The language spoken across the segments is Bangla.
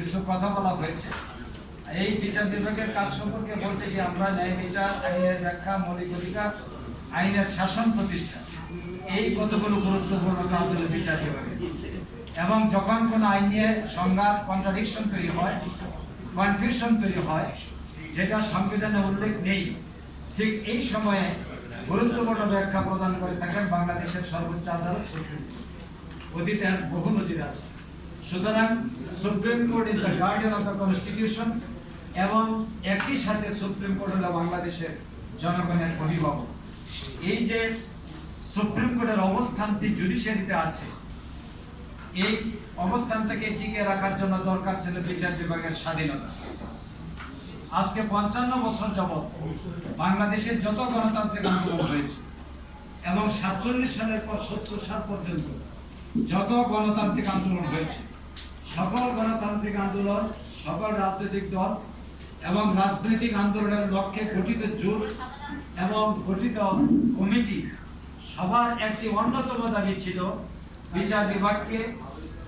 কিছু কথা বলা হয়েছে। এই বিচার বিভাগের কাজ সম্পর্কে বলতে গিয়ে আমরা ন্যায় বিচার, আইনের ব্যাখ্যা, মৌলিক অধিকার, আইনের শাসন প্রতিষ্ঠা, এই কতগুলো গুরুত্বপূর্ণ কাজ হলো বিচার বিভাগের। এবং যখন কোনো আইন নিয়ে সংঘাত, কন্ট্রাডিকশন তৈরি হয়, কনফিউশন তৈরি হয়, যেটা সংবিধানে উল্লেখ নেই, ঠিক এই সময়ে গুরুত্বপূর্ণ ব্যাখ্যা প্রদান করে থাকেন বাংলাদেশের সর্বোচ্চ আদালত সুপ্রিম কোর্ট। অতীতে বহু নজির আছে। সুতরাং supreme court is the guardian of the constitution, এবং একই সাথে সুপ্রিম কোর্ট হলো বাংলাদেশের জনগণের অভিভাবক। এই যে সুপ্রিম কোর্টের অবস্থানটি জুডিশিয়ারিতে আছে, এই অবস্থানটাকে টিকে রাখার জন্য দরকার ছিল বিচার বিভাগের স্বাধীনতা। আজকে 55 বছর যাবৎ বাংলাদেশের যত গণতান্ত্রিক আন্দোলন হয়েছে এবং 47 সালের পর 70 সাল পর্যন্ত যত গণতান্ত্রিক আন্দোলন হয়েছে, সকল গণতান্ত্রিক আন্দোলন, সকল রাজনৈতিক দল এবং রাজনৈতিক আন্দোলনের লক্ষ্যে গঠিত জোট এবং গঠিত কমিটি সবার একটি অন্যতম দাবি ছিল বিচার বিভাগকে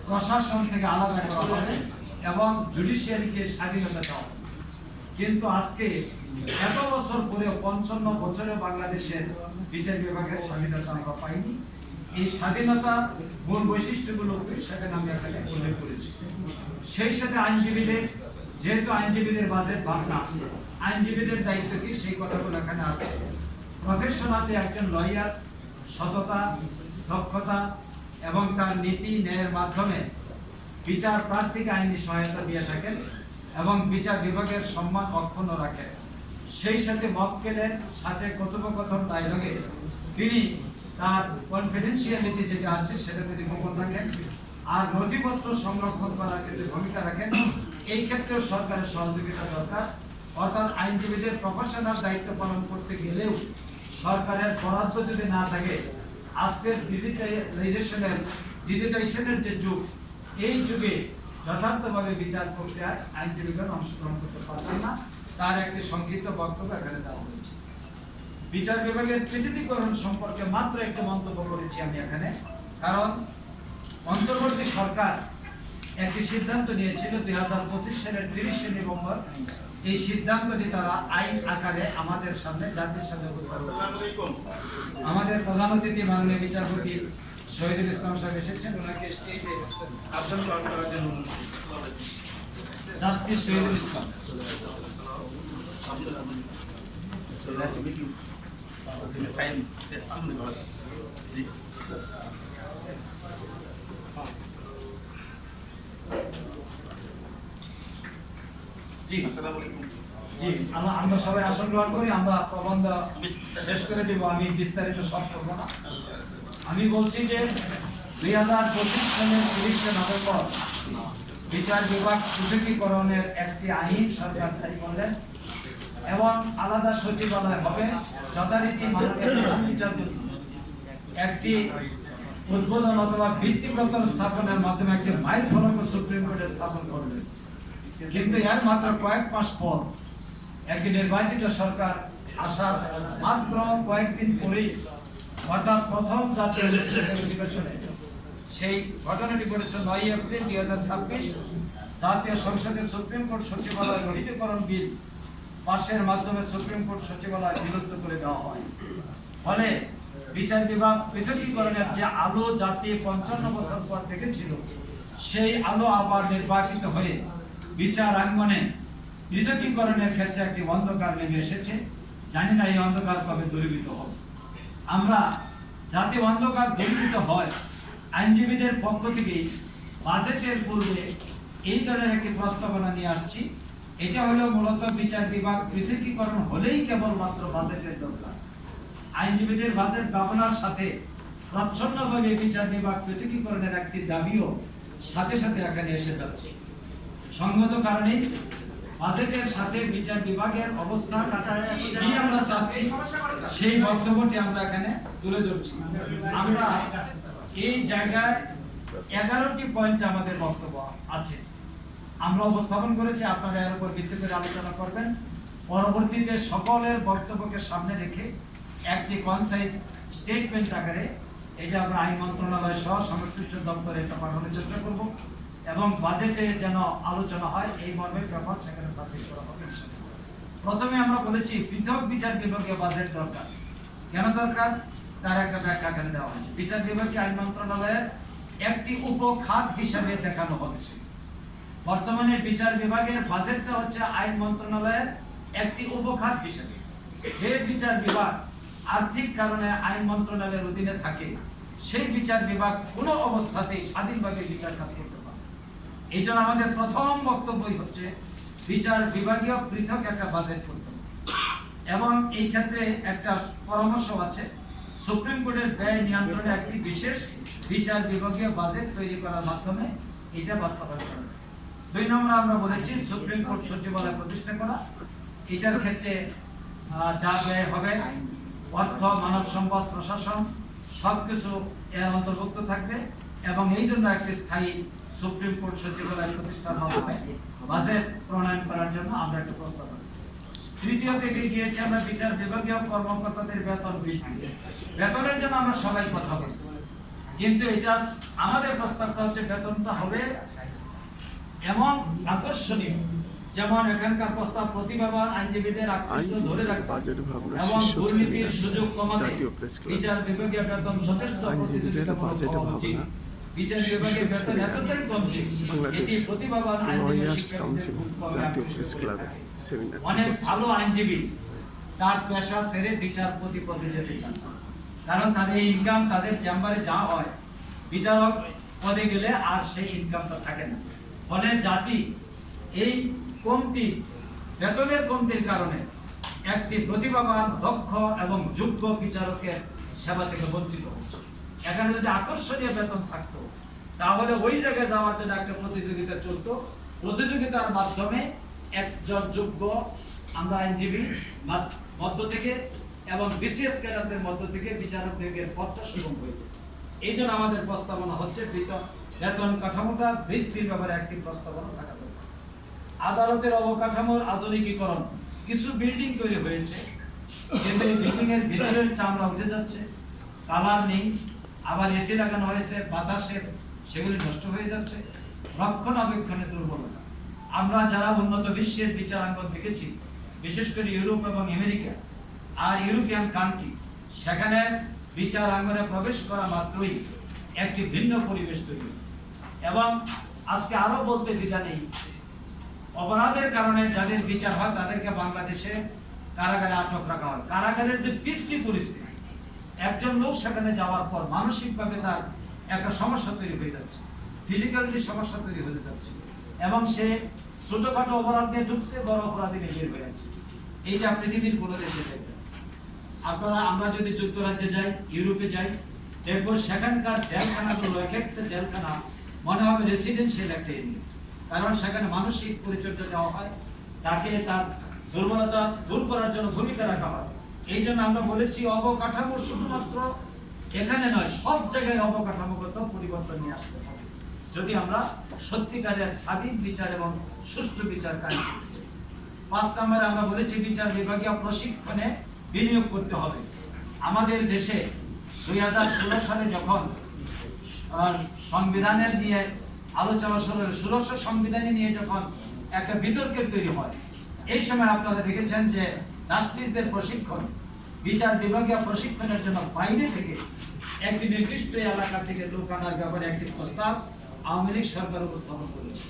প্রশাসন থেকে আলাদা করা হবে এবং জুডিশিয়ারিকে স্বাধীনতা দেওয়া। কিন্তু আজকে এত বছর পরে 55 বছরে বাংলাদেশের বিচার বিভাগের স্বাধীনতা আমরা পাইনি। এই স্বাধীনতা মূল বৈশিষ্ট্যগুলো সেখানে আমি এখানে উল্লেখ করেছি। সেই সাথে আইনজীবীদের, যেহেতু আইনজীবীদের বাজেট ভাবনা, আইনজীবীদের দায়িত্ব কি সেই কথাগুলো এখানে আসছে। প্রফেশনালি একজন লয়ার সততা, দক্ষতা এবং তার নীতি ন্যায়ের মাধ্যমে বিচার প্রার্থীকে আইনি সহায়তা দিয়ে থাকেন এবং বিচার বিভাগের সম্মান অক্ষুণ্ণ রাখেন। সেই সাথে মক্কেলের সাথে কথোপকথন ডায়লগে তিনি তার কনফিডেন্সিয়ালিটি যেটা আছে সেটা তিনি গোপন রাখেন, আর নথিপত্র সংরক্ষণ করার ক্ষেত্রে ভূমিকা রাখেন। এই ক্ষেত্রেও সরকারের সহযোগিতা দরকার। অর্থাৎ আইনজীবীদের প্রফেশনাল দায়িত্ব পালন করতে গেলেও সরকারের বরাদ্দ যদি না থাকে, আজকের ডিজিটাইজেশনের যে যুগ, এই যুগে যথার্থভাবে বিচার প্রক্রিয়ায় আইনজীবীগণ অংশগ্রহণ করতে পারবেন না। তার একটি সংক্ষিপ্ত বক্তব্য এখানে দেওয়া হয়েছে। বিচার বিভাগের পৃথকীকরণ সম্পর্কে মাত্র একটি মন্তব্য করেছি আমি এখানে, কারণ অন্তর্বর্তী সরকার একটি সিদ্ধান্ত নিয়েছিল 2025 সালের 30 নভেম্বর। এই সিদ্ধান্তটি তারা আইন আকারে আমাদের সামনে, জাতির সামনে উপস্থাপন করেছে। আমাদের প্রধান অতিথি মাননীয় বিচারপতি শহীদুল ইসলাম সাহেব এসেছেন, ওনাকে স্টেজে আসন গ্রহণ করার জন্য জাস্টিস শহীদুল ইসলাম। জি, আমরা সবাই আসন গ্রহণ করি। আমরা প্রবন্ধ শেষ করে দিব, আমি বিস্তারিত সব করব না। আমি বলছি যে 2025 সালের 30 নভেম্বর বিচার বিভাগ পৃথকীকরণের একটি আইন সরকার জারি করলেন এবং আলাদা সচিবালয় হবে। যথারীতি মাননীয় প্রধান বিচারপতি একটি উদ্বোধন অথবা ভিত্তিপ্রস্তর স্থাপনের মাধ্যমে একটি মাইল ফলক সুপ্রিম কোর্টে স্থাপন করবেন। কিন্তু এর মাত্র কয়েক মাস পর একটি নির্বাচিত সরকার আসার মাত্র কয়েকদিন পরেই, অর্থাৎ প্রথম জাতীয় অধিবেশনে, সেই ঘটনাটি ঘটেছে 9 এপ্রিল 2026, জাতীয় সংসদে সুপ্রিম কোর্ট সচিবালয় গঠিতকরণ বিল পাশের মাধ্যমে সুপ্রিম কোর্ট সচিবালয় বিলুপ্ত করে দেওয়া হয়। ফলে বিচার বিভাগ পৃথকীকরণের যে আলো জাতি 55 বছর পর দেখেছিল, সেই আলো আবার নির্বাচিত হয়ে বিচার আঙ্গনে পৃথকীকরণের ক্ষেত্রে একটি অন্ধকার নেমে এসেছে। জানি না এই অন্ধকার কবে দূরীভূত হবে। আমরা যাতে অন্ধকার দূরীভূত হয়, আইনজীবীদের পক্ষ থেকে বাজেটের পূর্বে এই ধরনের একটি প্রস্তাবনা নিয়ে আসছি। এটা হলো মূলত বিচার বিভাগ পৃথকীকরণ হলেই কেবলমাত্র বাজেটের দরকার। আইনজীবীদের বাজেট ভাবনার সাথে প্রচ্ছন্নভাবে বিচার বিভাগ পৃথকীকরণের একটি দাবিও সাথে সাথে এখানে এসে যাচ্ছে। সঙ্গত কারণে বাজেটের সাথে বিচার বিভাগের অবস্থা কি আমরা চাচ্ছি, সেই বক্তব্যটি আমরা এখানে তুলে ধরছি। আমরা এই জায়গায় 11টি পয়েন্টে আমাদের বক্তব্য আছে, আমরা উপস্থাপন করেছি। আপনারা এর উপর ভিত্তি করে আলোচনা করবেন। পরবর্তীতে সকলের বক্তব্যকে সামনে রেখে একটি কনসাইজ স্টেটমেন্ট আকারে এটা আমরা আইন মন্ত্রণালয় সহ সংশ্লিষ্ট দপ্তরে এটা পাঠানোর চেষ্টা করব। এবং বাজেটে যেন আলোচনা হয় এই মর্মে পেপার সেখানে সাবমিট করা হবে। প্রথমে আমরা বলেছি পৃথক বিচার বিভাগীয় বাজেট দরকার। কেন দরকার তার একটা ব্যাখ্যা এখানে দেওয়া হয়েছে। বিচার বিভাগীয় আইন মন্ত্রণালয়ের একটি উপখাত হিসাবে দেখানো হচ্ছে। বর্তমানে বিচার বিভাগের বাজেটটা হচ্ছে আইন মন্ত্রণালয়ের একটি উপখাত হিসাবে। যে বিচার বিভাগ আর্থিক কারণে আইন মন্ত্রণালয়ের অধীনে থাকে সেই বিচার বিভাগ কোনো অবস্থাতেই স্বাধীনভাবে বিচার কাজ করতে পারে। এই জন্য আমাদের প্রথম বক্তব্যই হচ্ছে বিচার বিভাগীয় পৃথক একটা বাজেট করতে হবে। এবং এই ক্ষেত্রে একটা পরামর্শ আছে, সুপ্রিম কোর্টের ব্যয় নিয়ন্ত্রণে একটি বিশেষ বিচার বিভাগীয় বাজেট তৈরি করার মাধ্যমে এটা বাস্তবায়ন করা। 2 নম্বর আমরা বলেছি সুপ্রিম কোর্ট সচিবালয় প্রতিষ্ঠা করা। এটার ক্ষেত্রে যা ব্যয় হবে অর্থ, মানব সম্পদ, প্রশাসন সবকিছু এর অন্তর্ভুক্ত থাকবে এবং এই জন্য একটি স্থায়ী সুপ্রিম কোর্ট সচিবালয় প্রতিষ্ঠার মাধ্যমে বাজেট প্রণয়ন করার জন্য আমরা একটা প্রস্তাব করেছি। তৃতীয় থেকে গিয়েছে আমরা বিচার বিভাগীয় কর্মকর্তাদের বেতন বৃদ্ধি। বেতনের জন্য আমরা সবাই কথা বলি, কিন্তু এটা আমাদের প্রস্তাবটা হচ্ছে বেতনটা হবে এমন আকর্ষণীয়, যেমন এখানকার প্রস্তাব প্রতিভাবান আইনজীবীদের আকৃষ্ট ধরে রাখতে এবং দুর্নীতির সুযোগ কমাতে বিচার বিভাগীয় বেতন যথেষ্ট প্রতিযোগিতামূলক হওয়া উচিত। বিচার বিভাগের বেতন এতটাই কম যে এটি প্রতিভাবান আইনজীবী অনেক ভালো আইনজীবী তার পেশা ছেড়ে বিচারপতি পদে যেতে চান, কারণ তাদের ইনকাম তাদের চেম্বারে যা হয় বিচারক পদে গেলে আর সেই ইনকামটা থাকে না। ফলে জাতি এই কমতি বেতনের কমতির কারণে একটি প্রতিভাবান, দক্ষ এবং যোগ্য বিচারকের সেবা থেকে বঞ্চিত হচ্ছে। এখানে যদি আকর্ষণীয় বেতন থাকতো তাহলে ওই জায়গায় যাওয়ার জন্য একটা প্রতিযোগিতা চলতো। প্রতিযোগিতার মাধ্যমে একজন যোগ্য আমরা আইনজীবী মধ্য থেকে এবং বিসিএস ক্যাডারদের মধ্য থেকে বিচারক নিয়োগের পথটা সুগম হয়েছে। এই জন্য আমাদের প্রস্তাবনা হচ্ছে বেতন কাঠামোটা বৃদ্ধির ব্যাপারে একটি প্রস্তাবনা থাকা দরকার। আদালতের অবকাঠামোর আধুনিকীকরণ। কিছু বিল্ডিং তৈরি হয়েছে কিন্তু এই বিল্ডিং এর ভিতরের চামড়া উঠে যাচ্ছে, কালার নেই, আবার এসি লাগানো হয়েছে, বাতাসে সেগুলি নষ্ট হয়ে যাচ্ছে, রক্ষণাবেক্ষণে দুর্বলতা। আমরা যারা উন্নত বিশ্বের বিচারাঙ্গন দেখেছি, বিশেষ করে ইউরোপ এবং আমেরিকা আর ইউরোপিয়ান কান্ট্রি, সেখানে বিচারাঙ্গনে প্রবেশ করা মাত্রই একটি ভিন্ন পরিবেশ তৈরি। এবং আজকে আরো বলতে দ্বিধা নেই, অপরাধের কারণে যাদের বিচার হয় তাদেরকে বাংলাদেশে কারাগারে আটক রাখা হয়। কারাগারের যে বিশ্রী পরিস্থিতি, একজন লোক সেখানে যাওয়ার পর মানসিকভাবে তার একটা সমস্যা তৈরি হয়ে যাচ্ছে, ফিজিক্যালি সমস্যা তৈরি হয়ে যাচ্ছে এবং সে ছোটখাটো অপরাধ নিয়ে ঢুকছে, বড় অপরাধী নিয়ে বের হয়ে যাচ্ছে। এইটা পৃথিবীর কোনো দেশে দেখবেন আপনারা। আমরা যদি যুক্তরাজ্যে যাই, ইউরোপে যাই, দেখবো সেখানকার জেলখানাগুলো এক একটা জেলখানা মনে হবে রেসিডেন্সিয়াল একটা এরিয়া, কারণ সেখানে মানসিক পরিচর্যা দেওয়া হয়, তাকে তার দুর্বলতা দূর করার জন্য ভূমিকা রাখা হয়। এই জন্য আমরা বলেছি অবকাঠামো শুধুমাত্র এখানে নয়, সব জায়গায় অবকাঠামোগত পরিবর্তন নিয়ে আসতে হবে যদি আমরা সত্যিকারের স্বাধীন বিচার এবং সুষ্ঠু বিচার কায়েম করতে চাই। 5 নম্বরে আমরা বলেছি বিচার বিভাগীয় প্রশিক্ষণে বিনিয়োগ করতে হবে। আমাদের দেশে 2016 সালে যখন সংবিধানের নিয়ে আলোচনা শুরু হলো, 1600 সংবিধানে নিয়ে যখন একটা বিতর্কের তৈরি হয়, এই সময় আপনারা দেখেছেন যে জাস্টিসদের প্রশিক্ষণ, বিচার বিভাগীয় প্রশিক্ষণের জন্য বাইরে থেকে একটি নির্দিষ্ট এলাকা থেকে লোক আনার ব্যাপারে একটি প্রস্তাব আওয়ামী লীগ সরকার উপস্থাপন করেছে।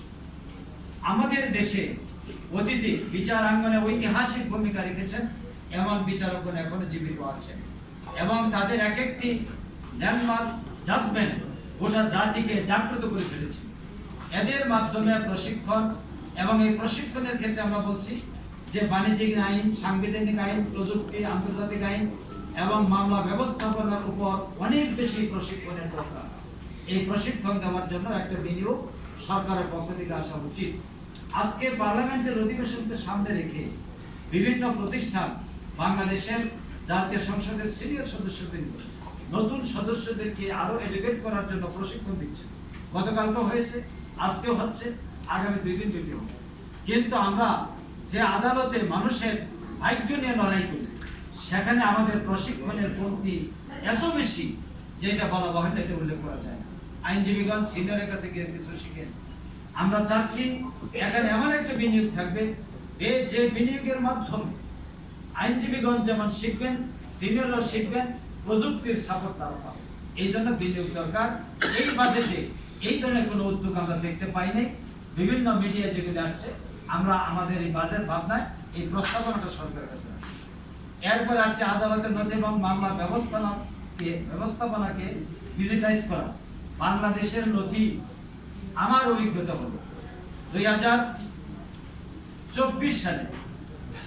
আমাদের দেশে অতীতে বিচারাঙ্গনে ঐতিহাসিক ভূমিকা রেখেছেন এমন বিচারকগণ এখনো জীবিত আছেন এবং তাদের এক একটি ল্যান্ডমার্ক জাজমেন্ট গোটা জাতিকে জাগ্রত করে ফেলেছে। এদের মাধ্যমে প্রশিক্ষণ এবং এই প্রশিক্ষণের ক্ষেত্রে আমরা বলছি যে বাণিজ্যিক আইন, সাংবিধানিক আইন, প্রযুক্তি, আন্তর্জাতিক আইন এবং মামলা ব্যবস্থাপনার উপর অনেক বেশি প্রশিক্ষণের দরকার। এই প্রশিক্ষণ দেওয়ার জন্য একটা বিনিয়োগ সরকারের পক্ষ থেকে আসা উচিত। আজকে পার্লামেন্টের অধিবেশনকে সামনে রেখে বিভিন্ন প্রতিষ্ঠান বাংলাদেশের জাতীয় সংসদের সিনিয়র সদস্যদের নতুন সদস্যদেরকে আরো এলিভেট করার জন্য প্রশিক্ষণ দিচ্ছে। গতকালকে হয়েছে, আজকেও হচ্ছে, আগামী 2 দিন ব্যাপী হবে। কিন্তু আমরা যে আদালতে মানুষের ভাগ্য নিয়ে লড়াই করি, সেখানে আমাদের প্রশিক্ষণের কমতি এত বেশি যে এটা বলা বাহুল্য, এটা উল্লেখ করা যায় না। আইনজীবীগণ সিনিয়রের কাছে গিয়ে কিছু শিখেন, আমরা চাচ্ছি এখানে এমন একটা বিনিয়োগ থাকবে যে বিনিয়োগের মাধ্যমে আইনজীবীগণ যেমন শিখবেন, সিনিয়ররা শিখবেন, প্রযুক্তির সাপোর্ট তারা পাবে। এই জন্য বিনিয়োগ দরকার। এই বাজেটে এই ধরনের কোনো উদ্যোগ আমরা দেখতে পাই নাই। বিভিন্ন মিডিয়া যেগুলি আসছে, আমরা আমাদের এই বাজেট ভাবনায় এই প্রস্তাবনাটা সরকারের কাছে রাখছি। এরপর আসছে আদালতের নথি এবং মামলা ব্যবস্থাপনাকে ডিজিটাইজ করা। বাংলাদেশের নথি, আমার অভিজ্ঞতা হলো 2024 সালে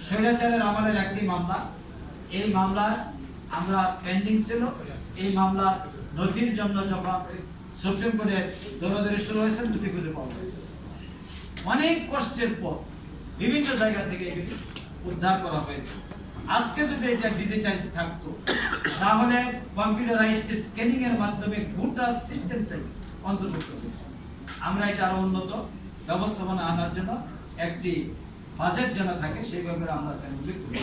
স্বৈরাচারের আমলের একটি মামলা, এই মামলা আমরা পেন্ডিং ছিল। এই মামলা নথির জন্য যখন সুপ্রিম কোর্টে দৌড়াদৌড়ি শুরু হয়েছে, নথি খুঁজে পাওয়া হয়েছে। অনেক কষ্টের পর বিভিন্ন জায়গা থেকে এগুলি উদ্ধার করা হয়েছে। আজকে যদি এটা ডিজিটাইজ থাকতো, তাহলে কম্পিউটারাইজড স্ক্যানিং এর মাধ্যমে গোটা সিস্টেমটাই অন্তর্ভুক্ত হতো। আমরা এটা আরো উন্নত ব্যবস্থাপনা আনার জন্য একটি বাজেট যেন থাকে, সেই ব্যাপারে আমরা উল্লেখ করি।